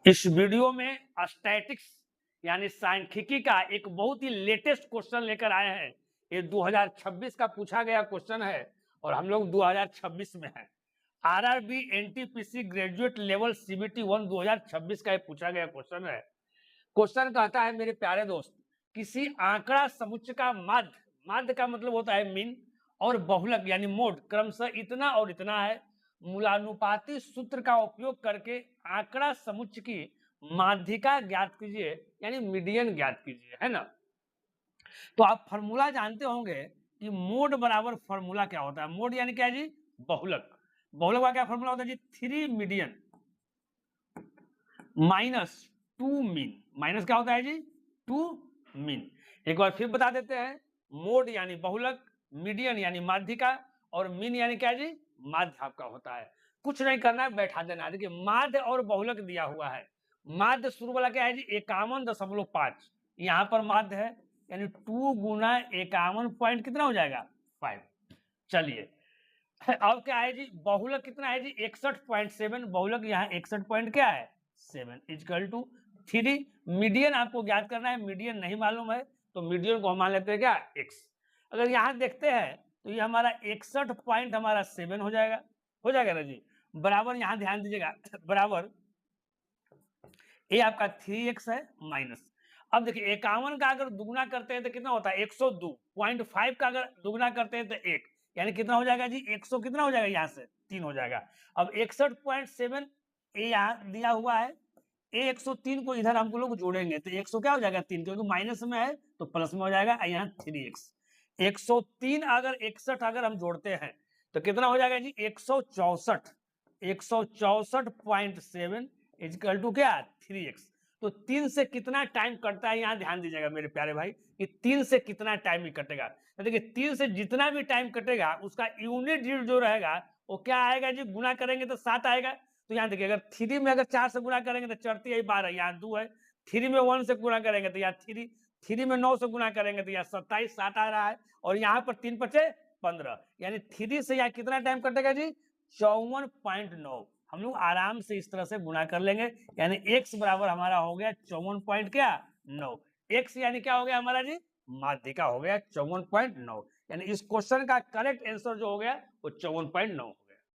इस वीडियो में स्टैटिक्स यानी सांख्यिकी का एक बहुत ही लेटेस्ट क्वेश्चन लेकर आए हैं। ये 2026 का पूछा गया क्वेश्चन है और हम लोग 2026 में हैं। RRB NTPC graduate level CBT 1 2026 का ये पूछा गया क्वेश्चन है। क्वेश्चन कहता है मेरे प्यारे दोस्त, किसी आंकड़ा समुच्चय का माध्य, माध्य का मतलब होता है मीन, और बहुलक यानी मोड क्रमशः इतना और इतना है। मूलानुपाती सूत्र का उपयोग करके आंकड़ा समुच्चय की माध्यिका ज्ञात कीजिए यानी मीडियन ज्ञात कीजिए, है ना। तो आप फॉर्मूला जानते होंगे कि मोड बराबर फॉर्मूला क्या होता है। मोड यानी क्या है जी? बहुलक। बहुलक का क्या फॉर्मूला होता है जी? 3 मीडियन माइनस 2 मीन। माइनस क्या होता है जी? 2 मीन। एक बार फिर बता देते हैं, मोड यानी बहुलक, मीडियन यानी माध्यिका और मीन यानी क्या जी? माध्य आपका होता है। कुछ नहीं करना है, बैठा देना है। देखिए माध्य और बहुलक दिया हुआ है। माध्य शुरू वाला क्या है जी? 51.5। यहाँ पर माध्य है यानी 2 गुना 51 पॉइंट कितना हो जाएगा? 5। चलिए अब क्या है जी? बहुलक कितना है जी? 61.7। बहुलक यहाँ 61 पॉइंट क्या है? 7 इजकल टू 3। मीडियन आपको ज्ञात करना है, मीडियन नहीं मालूम है तो मीडियन को हम मान लेते हैं क्या? x। अगर यहाँ देखते हैं तो ये हमारा 61 पॉइंट हमारा 7 हो जाएगा। हो जाएगा ना जी? बराबर यहाँ ध्यान दीजिएगा बराबर ये आपका 3x है माइनस। अब देखिए 51 का अगर दुगुना करते हैं तो कितना होता है? 102.5 का अगर दुगुना करते हैं तो 1 यानी कितना हो जाएगा जी? 100 कितना हो जाएगा? यहाँ से 3 हो जाएगा। अब 61.7 ये यहाँ दिया हुआ है, ए 103 को इधर हम लोग जोड़ेंगे तो 100 क्या हो जाएगा? 3, क्योंकि माइनस में है तो प्लस में हो जाएगा। यहाँ 3x 103 अगर 61 अगर हम जोड़ते हैं तो कितना हो जाएगा जी? 164। 164.7 इजकल टू क्या? 3x। तो 3 से कितना टाइम कटता है यहाँ ध्यान दीजिएगा मेरे प्यारे भाई कि 3 से कितना टाइम ही कटेगा। तो देखिए 3 से जितना भी टाइम कटेगा उसका यूनिट जो रहेगा वो क्या आएगा जी? गुना करेंगे तो 7 आएगा। तो यहाँ देखिए अगर 3 में अगर 4 से गुना करेंगे तो चढ़ती है 12, यहाँ 2 है। 3 में 1 से गुना करेंगे तो यहाँ 3, 3 में 9 से गुना करेंगे तो यहाँ 27, 7 आ रहा है और यहाँ पर 3 बचे 15, यानी 3 से यहाँ कितना टाइम कटेगा जी? 54.9। हम लोग आराम से इस तरह से गुना कर लेंगे यानी x बराबर हमारा हो गया 54 पॉइंट क्या? 9। x यानी क्या हो गया हमारा जी? माध्यिका हो गया 54.9। यानी इस क्वेश्चन का करेक्ट आंसर जो हो गया वो 54.9।